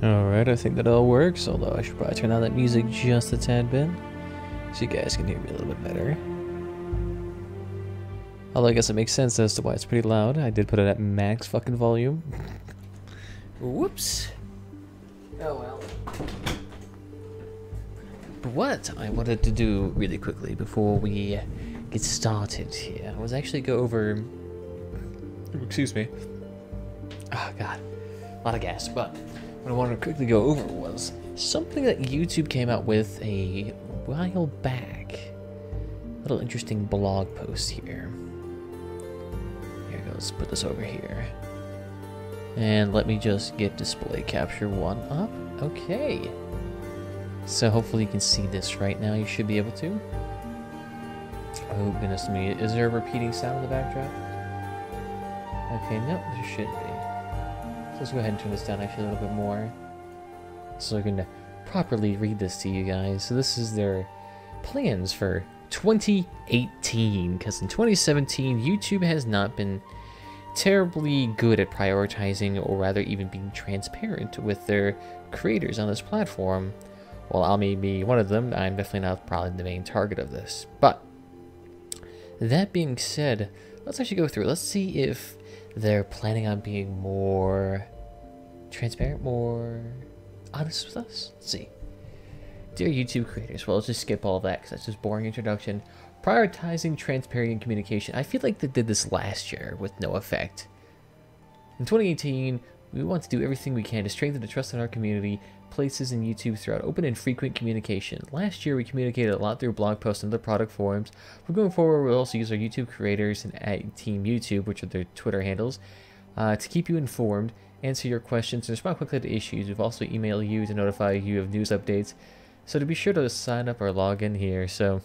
Alright, I think that all works, although I should probably turn down that music just a tad bit, so you guys can hear me a little bit better. Although I guess it makes sense as to why it's pretty loud. I did put it at max fucking volume. Whoops. Oh well. But what I wanted to do really quickly before we get started here was actually go over... Excuse me. Oh god. A lot of gas, but... what I wanted to quickly go over was something that YouTube came out with a while back. A little interesting blog post here. Here goes, put this over here. And let me just get display capture 1 up. Okay. So hopefully you can see this right now. You should be able to. Oh goodness me. Is there a repeating sound in the backdrop? Okay, nope, there should be. So let's go ahead and turn this down actually a little bit more, so I can properly read this to you guys. So this is their plans for 2018, because in 2017, YouTube has not been terribly good at prioritizing, or rather even being transparent with their creators on this platform. While I may be one of them, I'm definitely not probably the main target of this. But that being said, let's actually go through. Let's see if they're planning on being more transparent, more honest with us. Let's see. Dear YouTube creators, well, let's just skip all that because that's just boring introduction. Prioritizing transparency and communication. I feel like they did this last year with no effect. In 2018, we want to do everything we can to strengthen the trust in our community, places, and YouTube throughout open and frequent communication. Last year, we communicated a lot through blog posts and other product forums. We're going forward, we'll also use our YouTube creators and at Team YouTube, which are their Twitter handles, to keep you informed, answer your questions, and respond quickly to issues. We've also emailed you to notify you of news updates, so to be sure to sign up or log in here. So,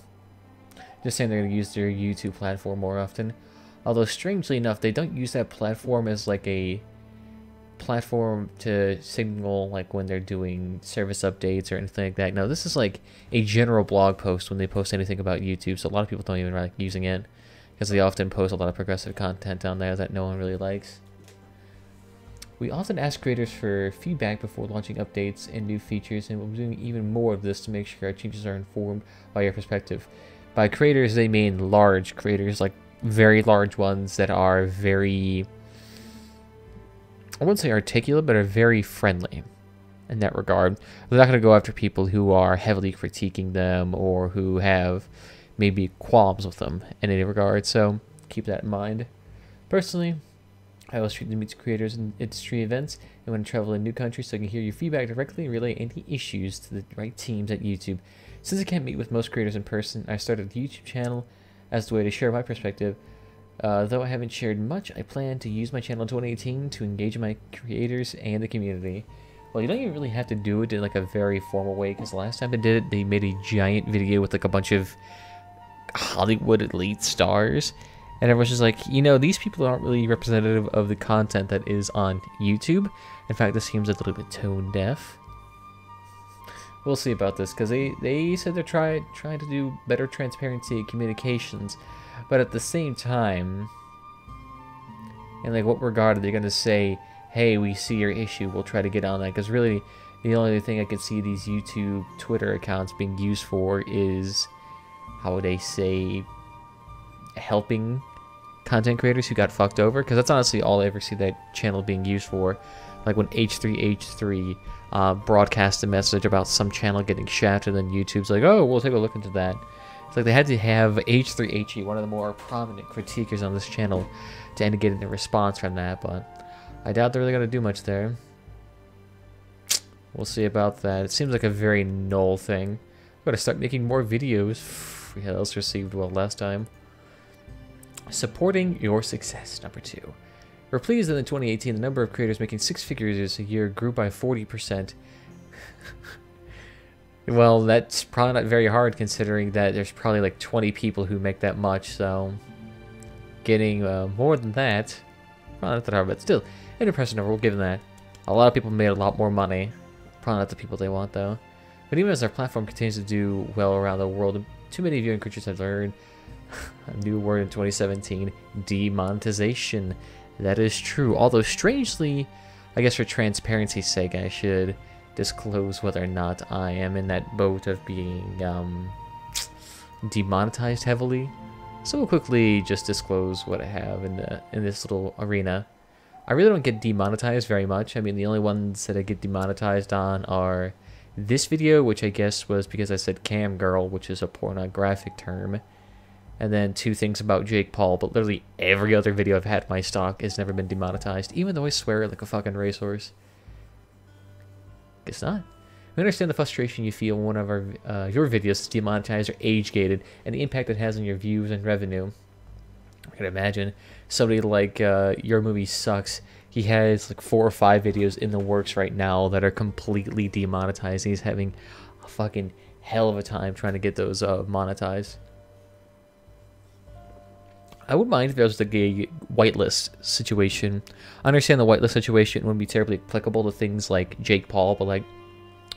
just saying they're going to use their YouTube platform more often. Although, strangely enough, they don't use that platform as like a platform to signal like when they're doing service updates or anything like that. No, this is like a general blog post when they post anything about YouTube, so a lot of people don't even like using it because they often post a lot of progressive content on there that no one really likes. We often ask creators for feedback before launching updates and new features, and we'll be doing even more of this to make sure our changes are informed by your perspective. By creators, they mean large creators, like very large ones that are very, I wouldn't say articulate, but are very friendly in that regard. They're not going to go after people who are heavily critiquing them or who have maybe qualms with them in any regard, so keep that in mind. Personally, I always treat to meet creators in industry events and when I travel in new countries so I can hear your feedback directly and relay any issues to the right teams at YouTube. Since I can't meet with most creators in person, I started a YouTube channel as the way to share my perspective. Though I haven't shared much, I plan to use my channel in 2018 to engage my creators and the community. Well, you don't even really have to do it in like a very formal way, because the last time they did it, they made a giant video with like a bunch of Hollywood elite stars, and everyone's just like, you know, these people aren't really representative of the content that is on YouTube. In fact, this seems a little bit tone deaf. We'll see about this, because they said they're trying to do better transparency and communications. But at the same time, in like what regard are they going to say, hey, we see your issue, we'll try to get on that? Because really, the only thing I can see these YouTube Twitter accounts being used for is, how would they say, helping content creators who got fucked over? Because that's honestly all I ever see that channel being used for. Like when H3H3 broadcast a message about some channel getting shafted, and then YouTube's like, oh, we'll take a look into that. It's like they had to have H3HE, one of the more prominent critiquers on this channel, to get a response from that, but I doubt they're really going to do much there. We'll see about that. It seems like a very null thing. I'm going to start making more videos. Yeah, those received well last time. Supporting your success, number 2. We're pleased that in 2018, the number of creators making 6 figures a year grew by 40%. Well, that's probably not very hard considering that there's probably like 20 people who make that much, so getting more than that, probably not that hard, but still, an impressive number, we'll give them that. A lot of people made a lot more money, probably not the people they want though. But even as our platform continues to do well around the world, too many viewing creatures have learned a new word in 2017, demonetization. That is true, although strangely, I guess for transparency's sake, I should disclose whether or not I am in that boat of being demonetized heavily. So we'll quickly just disclose what I have in this little arena. I really don't get demonetized very much. I mean, the only ones that I get demonetized on are this video, which I guess was because I said cam girl, which is a pornographic term, and then 2 things about Jake Paul, but literally every other video I've had in my stock has never been demonetized, even though I swear like a fucking racehorse. Guess not. We understand the frustration you feel when one of your videos is demonetized or age-gated, and the impact it has on your views and revenue. I can imagine somebody like Your Movie Sucks. He has like 4 or 5 videos in the works right now that are completely demonetized. He's having a fucking hell of a time trying to get those monetized. I wouldn't mind if there was like a whitelist situation. I understand the whitelist situation wouldn't be terribly applicable to things like Jake Paul, but like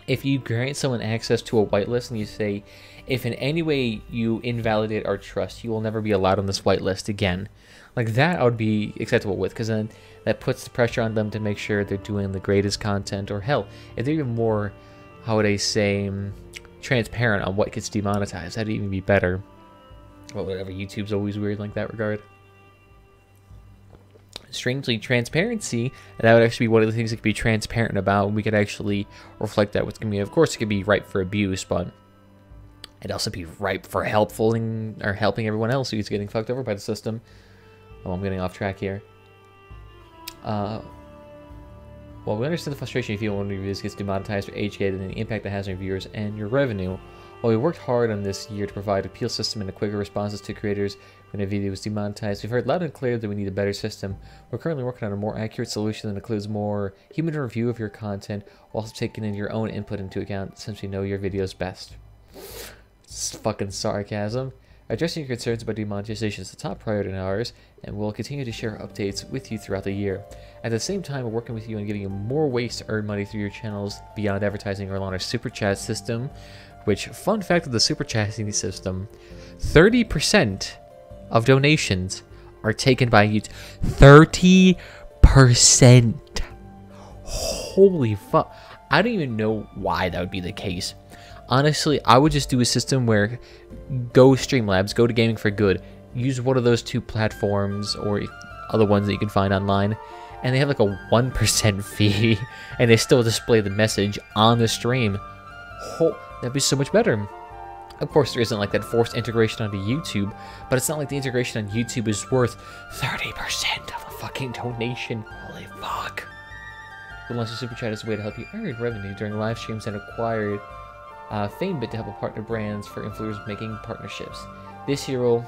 if you grant someone access to a whitelist and you say, if in any way you invalidate our trust, you will never be allowed on this whitelist again. Like that I would be acceptable with, because then that puts the pressure on them to make sure they're doing the greatest content, or hell, if they're even more, how would I say, transparent on what gets demonetized, that'd even be better. But whatever, YouTube's always weird like that regard. Strangely, transparency, that would actually be one of the things that could be transparent about, and we could actually reflect that with community. Of course, it could be ripe for abuse, but it'd also be ripe for helping everyone else who's getting fucked over by the system. Oh, I'm getting off track here. Well, we understand the frustration you feel when your videos gets demonetized or age-gated and the impact it has on your viewers and your revenue. While we worked hard on this year to provide an appeal system and a quicker responses to creators when a video was demonetized, we've heard loud and clear that we need a better system. We're currently working on a more accurate solution that includes more human review of your content, while also taking in your own input into account since we know your videos best. It's fucking sarcasm. Addressing your concerns about demonetization is the top priority in ours, and we'll continue to share updates with you throughout the year. At the same time, we're working with you on giving you more ways to earn money through your channels beyond advertising or on our super chat system. Which, fun fact of the super chatting system, 30% of donations are taken by YouTube. 30%! Holy fuck. I don't even know why that would be the case. Honestly, I would just do a system where go Streamlabs, go to Gaming for Good, use one of those 2 platforms or other ones that you can find online, and they have like a 1% fee, and they still display the message on the stream. That'd be so much better. Of course, there isn't like that forced integration onto YouTube, but it's not like the integration on YouTube is worth 30% of a fucking donation. Holy fuck. We'll launch a super chat as a way to help you earn revenue during live streams and acquired FameBit to help partner brands for influencers making partnerships. This year we'll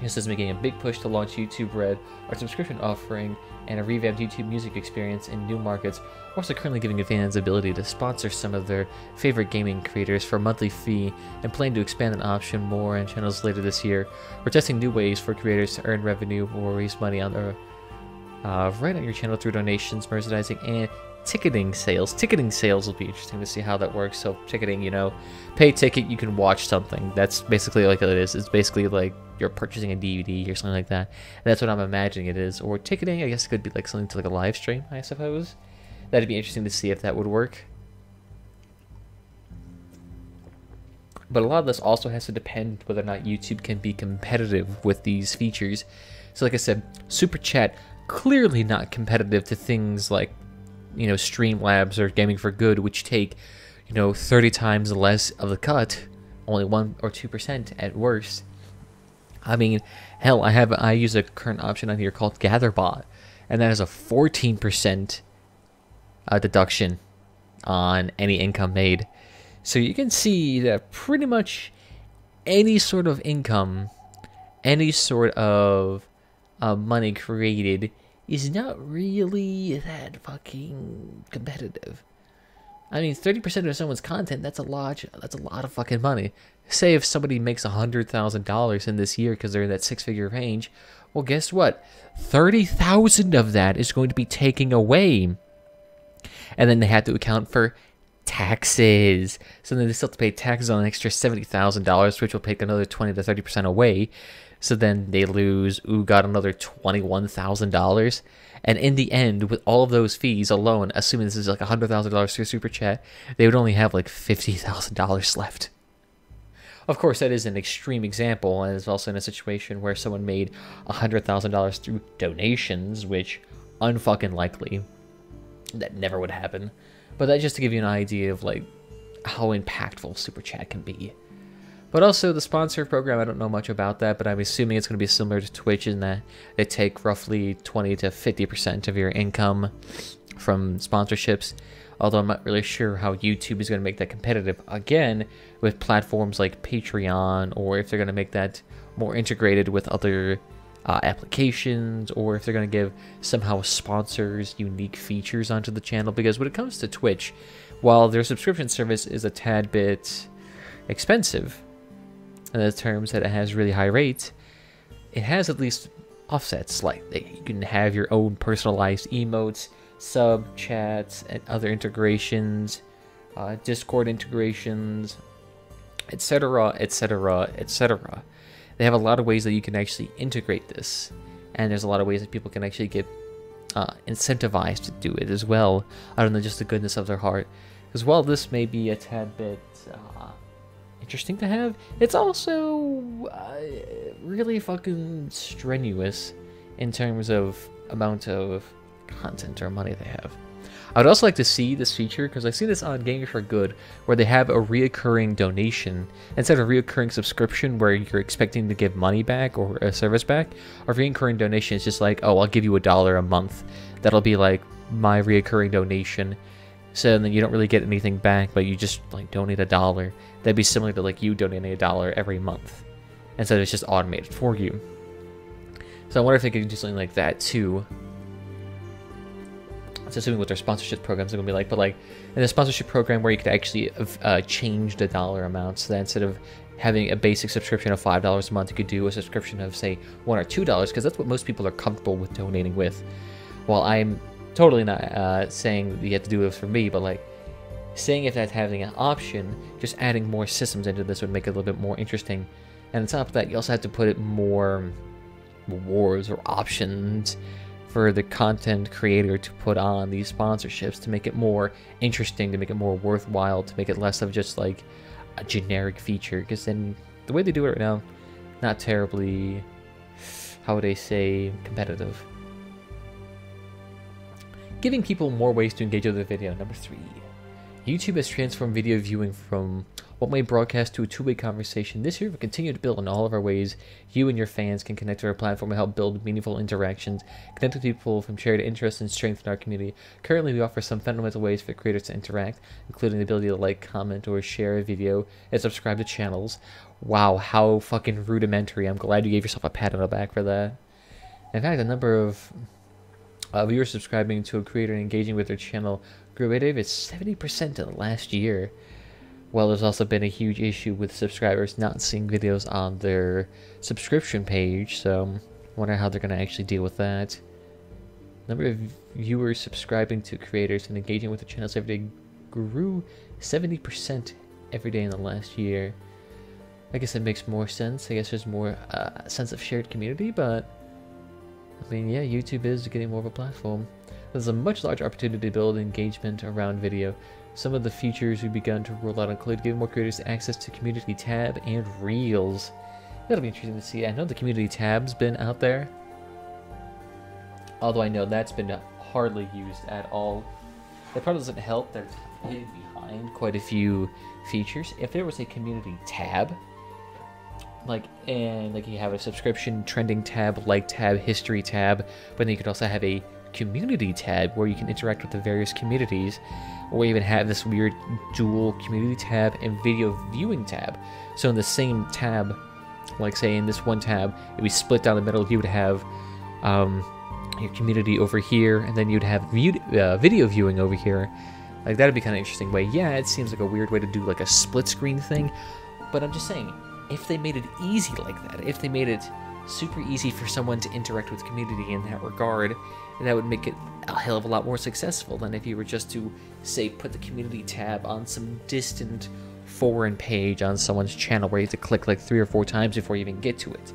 is making a big push to launch YouTube Red, our subscription offering, and a revamped YouTube music experience in new markets. We're also currently giving fans the ability to sponsor some of their favorite gaming creators for a monthly fee, and plan to expand that option more on channels later this year. We're testing new ways for creators to earn revenue or raise money on their right on your channel through donations, merchandising, and ticketing sales. Ticketing sales will be interesting to see how that works. So ticketing, you know, pay ticket, you can watch something. That's basically like what it is. It's basically like you're purchasing a DVD or something like that. And that's what I'm imagining it is. Or ticketing, I guess it could be like something to like a live stream, I suppose. That'd be interesting to see if that would work. But a lot of this also has to depend whether or not YouTube can be competitive with these features. So like I said, Super Chat, clearly not competitive to things like, you know, Streamlabs or Gaming for Good, which take, you know, 30 times less of the cut, only 1 or 2% at worst. I mean, hell, I use a current option on here called GatherBot, and that is a 14% deduction on any income made. So you can see that pretty much any sort of income, any sort of money created is not really that fucking competitive. I mean, 30% of someone's content, that's a lot of fucking money. Say if somebody makes $100,000 in this year because they're in that 6-figure range, well, guess what? 30,000 of that is going to be taken away. And then they have to account for taxes. So then they still have to pay taxes on an extra $70,000, which will take another 20 to 30% away. So then they lose, another $21,000. And in the end, with all of those fees alone, assuming this is like $100,000 through Super Chat, they would only have like $50,000 left. Of course, that is an extreme example, and it's also in a situation where someone made $100,000 through donations, which unfucking likely. That never would happen. But that's just to give you an idea of like how impactful Super Chat can be. But also the sponsor program, I don't know much about that, but I'm assuming it's going to be similar to Twitch in that they take roughly 20 to 50% of your income from sponsorships. Although I'm not really sure how YouTube is going to make that competitive, again, with platforms like Patreon, or if they're going to make that more integrated with other applications, or if they're going to give somehow sponsors unique features onto the channel. Because when it comes to Twitch, while their subscription service is a tad bit expensive, in the terms that it has really high rates, it has at least offsets. Like you can have your own personalized emotes, sub chats, and other integrations, Discord integrations, etc., etc., etc. They have a lot of ways that you can actually integrate this, and there's a lot of ways that people can actually get incentivized to do it as well, other than just the goodness of their heart. Because while this may be a tad bit interesting to have, it's also really fucking strenuous in terms of amount of content or money they have. I would also like to see this feature, because I see this on Gaming for Good, where they have a reoccurring donation instead of a reoccurring subscription where you're expecting to give money back or a service back. A reoccurring donation is just like, oh, I'll give you $1 a month. That'll be like my reoccurring donation. So then you don't really get anything back, but you just like donate $1. That'd be similar to like you donating $1 every month, and so it's just automated for you. So I wonder if they could do something like that too. It's assuming what their sponsorship programs are gonna be like, but like in a sponsorship program where you could actually change the dollar amount, so that instead of having a basic subscription of $5 a month, you could do a subscription of say $1 or $2, because that's what most people are comfortable with donating with. While I'm totally not saying that you have to do this for me, but like saying if that's having an option, just adding more systems into this would make it a little bit more interesting. And on top of that, you also have to put it more rewards or options for the content creator to put on these sponsorships to make it more interesting, to make it more worthwhile, to make it less of just like a generic feature. Because then the way they do it right now, not terribly, how would I say, competitive. Giving people more ways to engage with the video. Number 3. YouTube has transformed video viewing from what may broadcast to a two-way conversation. This year, we'll continue to build on all of our ways you and your fans can connect to our platform and help build meaningful interactions, connect with people from shared interests, and strengthen our community. Currently, we offer some fundamental ways for creators to interact, including the ability to like, comment, or share a video, and subscribe to channels. Wow, how fucking rudimentary. I'm glad you gave yourself a pat on the back for that. In fact, the number of viewers subscribing to a creator and engaging with their channel grew at over 70% in the last year. Well, there's also been a huge issue with subscribers not seeing videos on their subscription page, so I wonder how they're going to actually deal with that. Number of viewers subscribing to creators and engaging with the channels every day grew 70% every day in the last year. I guess it makes more sense. I guess there's more sense of shared community, but I mean, yeah, YouTube is getting more of a platform. There's a much larger opportunity to build engagement around video. Some of the features we've begun to roll out include giving more creators access to Community Tab and Reels. That'll be interesting to see. I know the Community Tab's been out there, although I know that's been hardly used at all. That probably doesn't help. They're hidden behind quite a few features. If there was a Community Tab, like you have a subscription, trending tab, like tab, history tab, but then you could also have a community tab where you can interact with the various communities, or even have this weird dual community tab and video viewing tab. So in the same tab, like say in this one tab, if we split down the middle, you would have your community over here, and then you'd have video viewing over here. Like that'd be kind of interesting way. Yeah, it seems like a weird way to do like a split screen thing, but I'm just saying, if they made it easy like that, if they made it super easy for someone to interact with the community in that regard, that would make it a hell of a lot more successful than if you were just to, say, put the community tab on some distant foreign page on someone's channel where you have to click like 3 or 4 times before you even get to it.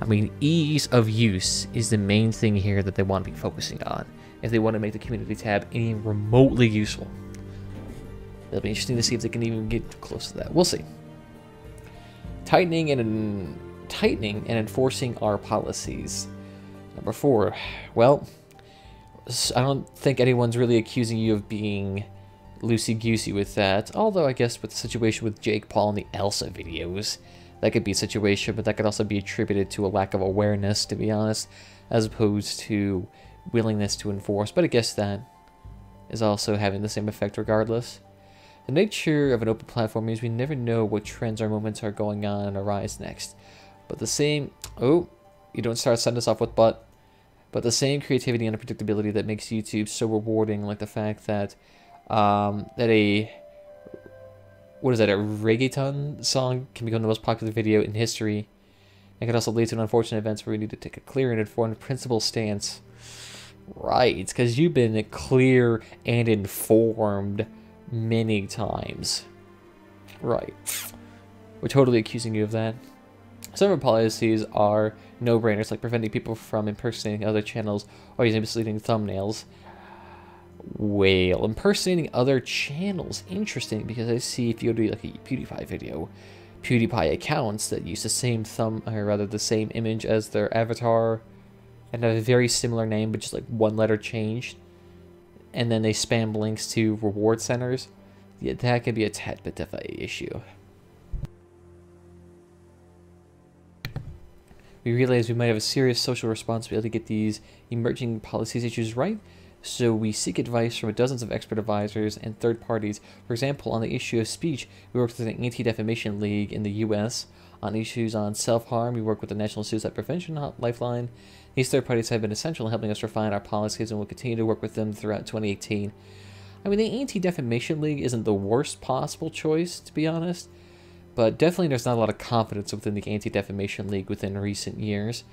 I mean, ease of use is the main thing here that they want to be focusing on if they want to make the community tab any remotely useful. It'll be interesting to see if they can even get close to that. We'll see. Tightening and enforcing our policies. Number 4. Well, I don't think anyone's really accusing you of being loosey-goosey with that. Although I guess with the situation with Jake Paul and the Elsa videos, that could be a situation, but that could also be attributed to a lack of awareness, to be honest, as opposed to willingness to enforce. But I guess that is also having the same effect regardless. The nature of an open platform means we never know what trends or moments are going on and arise next. But the same... Oh, you don't start sending us off with but the same creativity and unpredictability that makes YouTube so rewarding, like the fact that a reggaeton song can become the most popular video in history, and can also lead to unfortunate events where we need to take a clear and informed principled stance. Right, because you've been clear and informed many times. Right. We're totally accusing you of that. Some of our policies are no-brainers, like preventing people from impersonating other channels or using misleading thumbnails. Well, impersonating other channels, interesting, because I see if you do like a PewDiePie video, PewDiePie accounts that use the same the same image as their avatar and have a very similar name but just like one letter changed, and then they spam links to reward centers. Yeah, that could be a tad bit of an issue. We realize we might have a serious social responsibility to get these emerging policies issues right, so we seek advice from dozens of expert advisors and third parties. For example, on the issue of speech, we work with the Anti-Defamation League in the U.S. On issues on self-harm, we work with the National Suicide Prevention Lifeline. These third parties have been essential in helping us refine our policies, and we'll continue to work with them throughout 2018. I mean, the Anti-Defamation League isn't the worst possible choice, to be honest, but definitely there's not a lot of confidence within the Anti-Defamation League within recent years.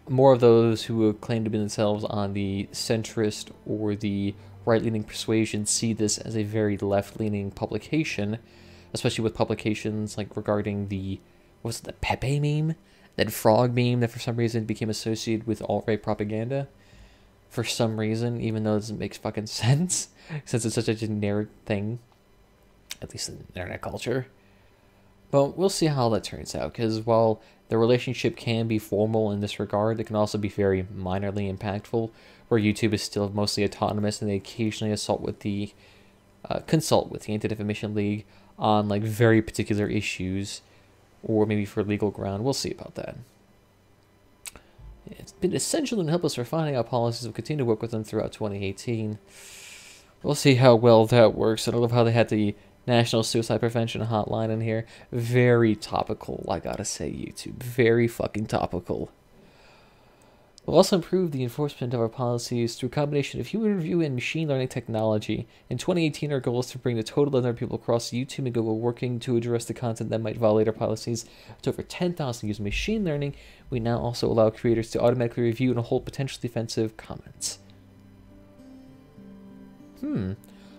More of those who claim to be themselves on the centrist or the right-leaning persuasion see this as a very left-leaning publication, especially with publications like regarding the, what was it, the Pepe meme? That frog meme that for some reason became associated with alt-right propaganda. For some reason, even though it doesn't make fucking sense, since it's such a generic thing, at least in internet culture. But we'll see how that turns out, because while the relationship can be formal in this regard, it can also be very minorly impactful, where YouTube is still mostly autonomous and they occasionally consult with the Anti-Defamation League on like very particular issues, or maybe for legal ground. We'll see about that. It's been essential in help us refining our policies. We'll continue to work with them throughout 2018. We'll see how well that works. And I love how they had the National Suicide Prevention Hotline in here. Very topical, I gotta say, YouTube. Very fucking topical. We'll also improve the enforcement of our policies through a combination of human review and machine learning technology. In 2018, our goal is to bring the total number of people across YouTube and Google working to address the content that might violate our policies to over 10,000 using machine learning. We now also allow creators to automatically review and hold potentially offensive comments.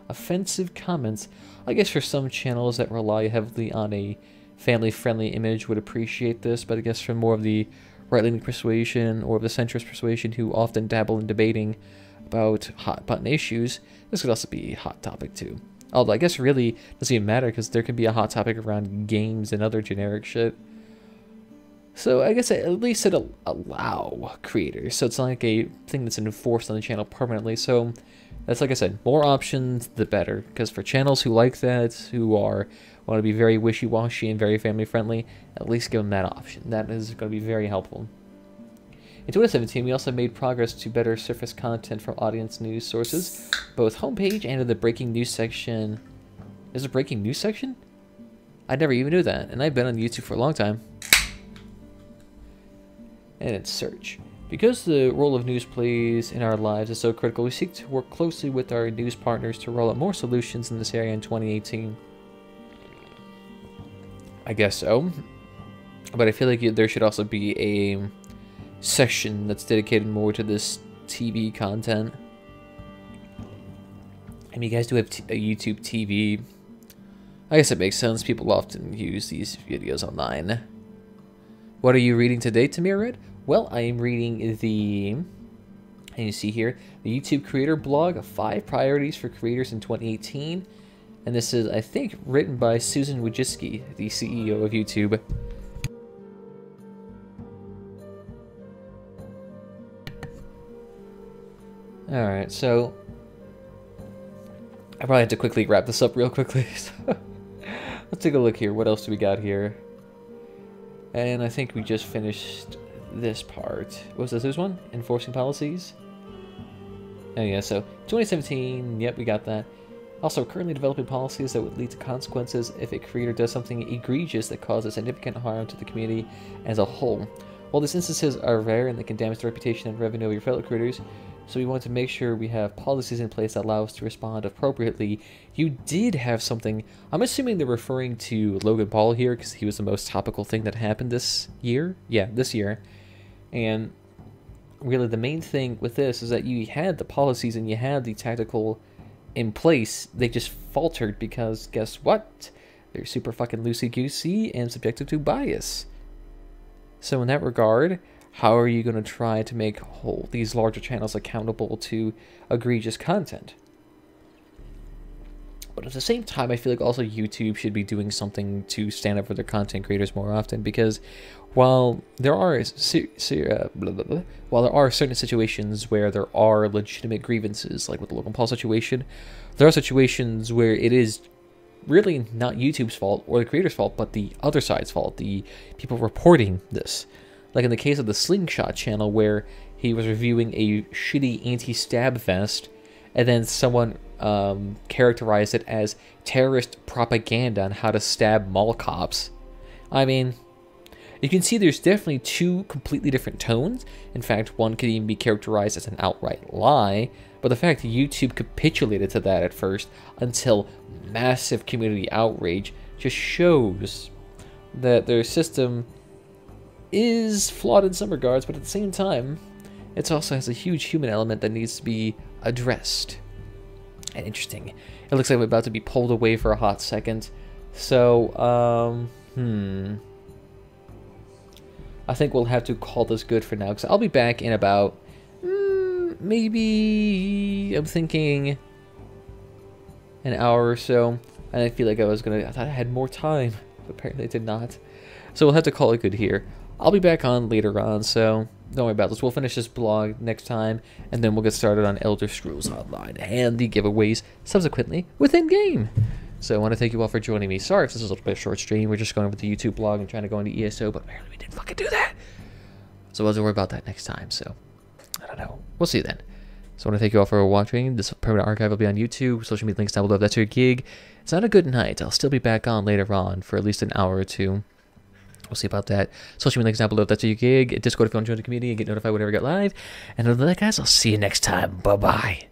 Offensive comments. I guess for some channels that rely heavily on a family-friendly image would appreciate this, but I guess for more of the right-leaning persuasion or the centrist persuasion who often dabble in debating about hot-button issues, this could also be a hot topic too. Although I guess really it doesn't even matter, because there could be a hot topic around games and other generic shit. So I guess at least it'll allow creators, so it's not like a thing that's enforced on the channel permanently. So that's, like I said, more options the better, because for channels who like that, who want to be very wishy-washy and very family-friendly, at least give them that option. That is going to be very helpful. In 2017, we also made progress to better surface content from audience news sources, both homepage and in the breaking news section. There's a breaking news section? I never even knew that, and I've been on YouTube for a long time. And in search. Because the role of news plays in our lives is so critical, we seek to work closely with our news partners to roll out more solutions in this area in 2018. I guess so. But I feel like there should also be a section that's dedicated more to this TV content. I mean, you guys do have a YouTube TV. I guess it makes sense. People often use these videos online. What are you reading today, Tamir Red? Well, I am reading the, and you see here, the YouTube Creator Blog, 5 Priorities for Creators in 2018. And this is, I think, written by Susan Wojcicki, the CEO of YouTube. Alright, so I probably have to quickly wrap this up real quickly. So let's take a look here. What else do we got here? And I think we just finished this part. What was this one? Enforcing policies? Oh yeah, so 2017, yep, we got that. Also, currently developing policies that would lead to consequences if a creator does something egregious that causes significant harm to the community as a whole. While these instances are rare and they can damage the reputation and revenue of your fellow creators, so we want to make sure we have policies in place that allow us to respond appropriately. You did have something, I'm assuming they're referring to Logan Paul here because he was the most topical thing that happened this year. Yeah, this year. And really the main thing with this is that you had the policies and you had the tactical in place. They just faltered because guess what? They're super fucking loosey-goosey and subjective to bias. So in that regard, how are you going to try to make these larger channels accountable to egregious content? But at the same time, I feel like also YouTube should be doing something to stand up for their content creators more often, because while there are certain situations where there are legitimate grievances, like with the Logan Paul situation, there are situations where it is really not YouTube's fault or the creator's fault, but the other side's fault, the people reporting this. Like in the case of the Slingshot channel, where he was reviewing a shitty anti-stab vest, and then someone characterized it as terrorist propaganda on how to stab mall cops. I mean, you can see there's definitely two completely different tones. In fact, one could even be characterized as an outright lie, but the fact that YouTube capitulated to that at first until massive community outrage just shows that their system is flawed in some regards, but at the same time, it also has a huge human element that needs to be addressed. And interesting. It looks like we're about to be pulled away for a hot second. So, I think we'll have to call this good for now, because I'll be back in about, maybe, I'm thinking, an hour or so. And I feel like I thought I had more time, but apparently I did not. So we'll have to call it good here. I'll be back on later on, so don't worry about this. We'll finish this blog next time, and then we'll get started on Elder Scrolls Online and the giveaways subsequently within game. So I want to thank you all for joining me. Sorry if this is a little bit short stream. We're just going over the YouTube blog and trying to go into ESO, but apparently we didn't fucking do that. So we'll have to worry about that next time. So I don't know. We'll see you then. So I want to thank you all for watching. This permanent archive will be on YouTube. Social media links down below if that's your gig. It's not a good night. I'll still be back on later on for at least an hour or two. We'll see about that. Social media links down below if that's your gig. Discord if you want to join the community and get notified whenever I get live. And other than that, guys, I'll see you next time. Bye-bye.